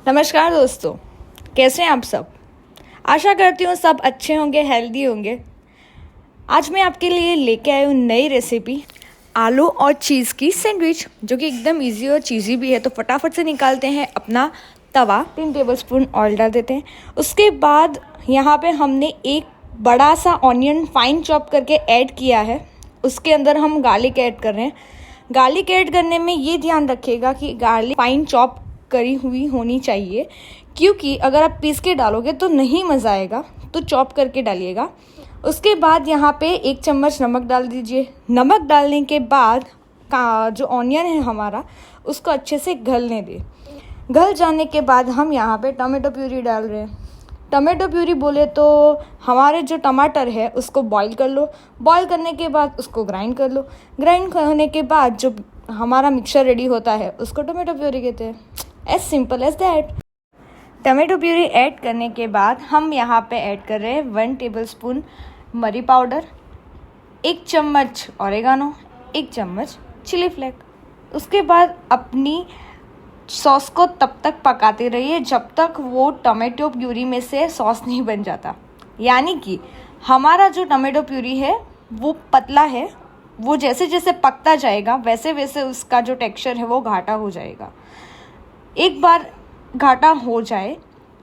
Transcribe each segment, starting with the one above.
नमस्कार दोस्तों, कैसे हैं आप सब। आशा करती हूँ सब अच्छे होंगे, हेल्दी होंगे। आज मैं आपके लिए लेके आई हूँ नई रेसिपी, आलू और चीज़ की सैंडविच, जो कि एकदम इजी और चीज़ी भी है। तो फटाफट से निकालते हैं अपना तवा, 3 टेबलस्पून ऑयल डाल देते हैं। उसके बाद यहाँ पे हमने एक बड़ा सा ऑनियन फाइन चॉप करके ऐड किया है। उसके अंदर हम गार्लिक ऐड कर रहे हैं। गार्लिक ऐड करने में ये ध्यान रखिएगा कि गार्लिक फाइन चॉप करी हुई होनी चाहिए, क्योंकि अगर आप पीस के डालोगे तो नहीं मज़ा आएगा, तो चॉप करके डालिएगा। उसके बाद यहाँ पे 1 चम्मच नमक डाल दीजिए। नमक डालने के बाद का जो ऑनियन है हमारा, उसको अच्छे से गलने दें। गल जाने के बाद हम यहाँ पे टमाटो प्यूरी डाल रहे हैं। टमाटो प्यूरी बोले तो हमारे जो टमाटर है उसको बॉईल कर लो। बॉईल करने के बाद उसको ग्राइंड कर लो। ग्राइंड करने के बाद जो हमारा मिक्सचर रेडी होता है उसको टमाटो प्यूरी कहते हैं। As simple as that. Tomato puree add करने के बाद हम यहाँ पे ऐड कर रहे हैं 1 टेबलस्पून मरी पाउडर, 1 चम्मच ऑरिगानो, 1 चम्मच चिली फ्लेक। उसके बाद अपनी सॉस को तब तक पकाते रहिए जब तक वो टमाटो प्यूरी में से सॉस नहीं बन जाता। यानी कि हमारा जो टमाटो प्यूरी है वो पतला है, वो जैसे जैसे पकता जाएगा वैसे वैसे उसका जो टेक्सचर है वो घाटा हो जाएगा। एक बार घाटा हो जाए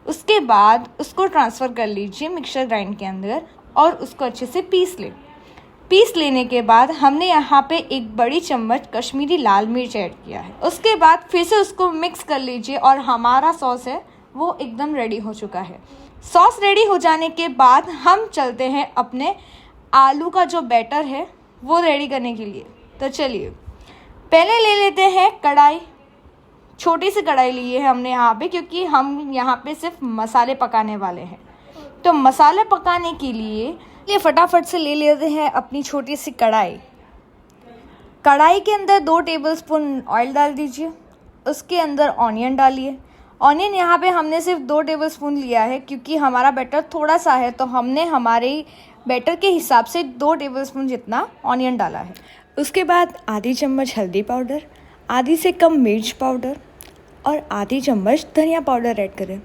उसके बाद उसको ट्रांसफ़र कर लीजिए मिक्सर ग्राइंड के अंदर और उसको अच्छे से पीस लेने के बाद हमने यहाँ पे 1 बड़ी चम्मच कश्मीरी लाल मिर्च ऐड किया है। उसके बाद फिर से उसको मिक्स कर लीजिए और हमारा सॉस है वो एकदम रेडी हो चुका है। सॉस रेडी हो जाने के बाद हम चलते हैं अपने आलू का जो बैटर है वो रेडी करने के लिए। तो चलिए पहले ले लेते हैं कढ़ाई। छोटी सी कढ़ाई ली है हमने यहाँ पे, क्योंकि हम यहाँ पे सिर्फ मसाले पकाने वाले हैं। तो मसाले पकाने के लिए ये फटाफट से ले लेते हैं अपनी छोटी सी कढ़ाई। कढ़ाई के अंदर 2 टेबलस्पून ऑयल डाल दीजिए। उसके अंदर ऑनियन डालिए। ऑनियन यहाँ पे हमने सिर्फ 2 टेबलस्पून लिया है, क्योंकि हमारा बैटर थोड़ा सा है तो हमने हमारे बैटर के हिसाब से 2 टेबलस्पून जितना ऑनियन डाला है। उसके बाद आधी चम्मच हल्दी पाउडर, आधी से कम मिर्च पाउडर और आधी चम्मच धनिया पाउडर ऐड करें।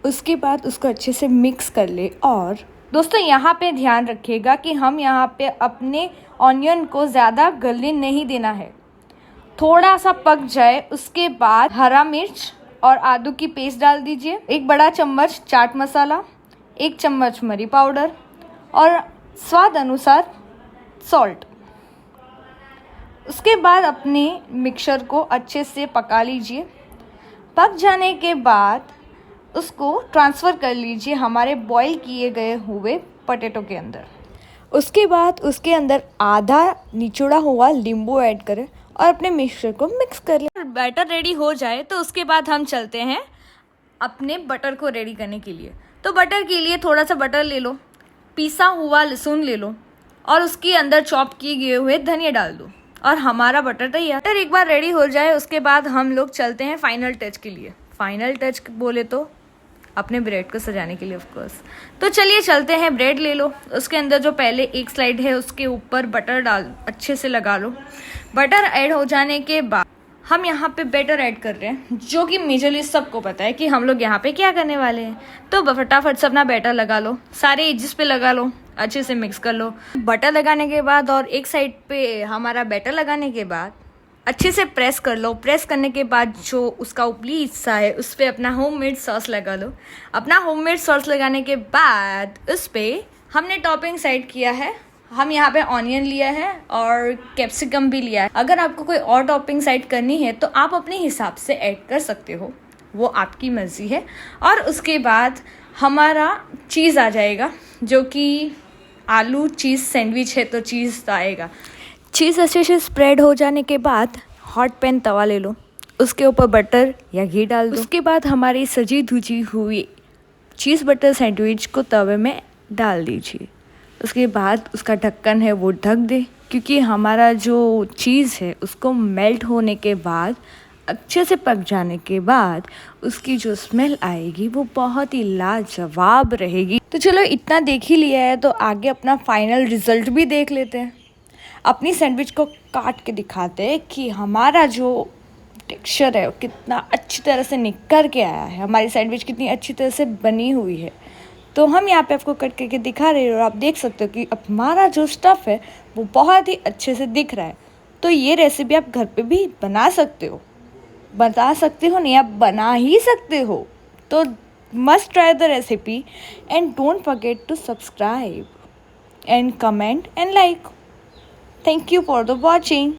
उसके बाद उसको अच्छे से मिक्स कर ले। और दोस्तों यहाँ पे ध्यान रखिएगा कि हम यहाँ पे अपने ऑनियन को ज़्यादा गलने नहीं देना है, थोड़ा सा पक जाए उसके बाद हरा मिर्च और आदू की पेस्ट डाल दीजिए। 1 बड़ा चम्मच चाट मसाला, 1 चम्मच मरी पाउडर और स्वाद अनुसार सॉल्ट। उसके बाद अपने मिक्सचर को अच्छे से पका लीजिए। पक जाने के बाद उसको ट्रांसफ़र कर लीजिए हमारे बॉईल किए गए हुए पोटैटो के अंदर। उसके बाद उसके अंदर आधा निचोड़ा हुआ नींबू ऐड करें और अपने मिक्सचर को मिक्स कर लें। बैटर रेडी हो जाए तो उसके बाद हम चलते हैं अपने बटर को रेडी करने के लिए। तो बटर के लिए थोड़ा सा बटर ले लो, पिसा हुआ लहसुन ले लो और उसके अंदर चॉप किए गए हुए धनिया डाल दो और हमारा बटर तैयार। बटर एक बार रेडी हो जाए उसके बाद हम लोग चलते हैं फाइनल टच के लिए। फाइनल टच बोले तो अपने ब्रेड को सजाने के लिए ऑफ कोर्स। तो चलिए चलते हैं, ब्रेड ले लो। उसके अंदर जो पहले एक स्लाइड है उसके ऊपर बटर डाल अच्छे से लगा लो। बटर ऐड हो जाने के बाद हम यहाँ पे बैटर ऐड कर रहे हैं, जो कि मेजरली सबको पता है कि हम लोग यहाँ पे क्या करने वाले हैं। तो फटाफट से अपना बैटर लगा लो, सारे एजेस पे लगा लो, अच्छे से मिक्स कर लो। बटर लगाने के बाद और एक साइड पे हमारा बैटर लगाने के बाद अच्छे से प्रेस कर लो। प्रेस करने के बाद जो उसका ऊपरी हिस्सा है उस पर अपना होममेड सॉस लगा लो। अपना होममेड सॉस लगाने के बाद उस पर हमने टॉपिंग्स ऐड किया है। हम यहाँ पे ऑनियन लिया है और कैप्सिकम भी लिया है। अगर आपको कोई और टॉपिंग्स ऐड करनी है तो आप अपने हिसाब से ऐड कर सकते हो, वो आपकी मर्जी है। और उसके बाद हमारा चीज़ आ जाएगा, जो कि आलू चीज़ सैंडविच है तो चीज़ तो आएगा। चीज़ अच्छे से स्प्रेड हो जाने के बाद हॉट पैन तवा ले लो, उसके ऊपर बटर या घी डाल दो। उसके बाद हमारी सजी धुजी हुई चीज़ बटर सैंडविच को तवे में डाल दीजिए। उसके बाद उसका ढक्कन है वो ढक दे, क्योंकि हमारा जो चीज़ है उसको मेल्ट होने के बाद अच्छे से पक जाने के बाद उसकी जो स्मेल आएगी वो बहुत ही लाजवाब रहेगी। तो चलो इतना देख ही लिया है तो आगे अपना फाइनल रिजल्ट भी देख लेते हैं। अपनी सैंडविच को काट के दिखाते हैं कि हमारा जो टेक्सचर है वो कितना अच्छी तरह से निखर के आया है, हमारी सैंडविच कितनी अच्छी तरह से बनी हुई है। तो हम यहाँ पे आपको कट करके दिखा रहे हैं और आप देख सकते हो कि अब हमारा जो स्टफ़ है वो बहुत ही अच्छे से दिख रहा है। तो ये रेसिपी आप घर पे भी बना सकते हो, नहीं, आप बना ही सकते हो। तो must try the recipe and don't forget to subscribe and comment and like. Thank you for the watching.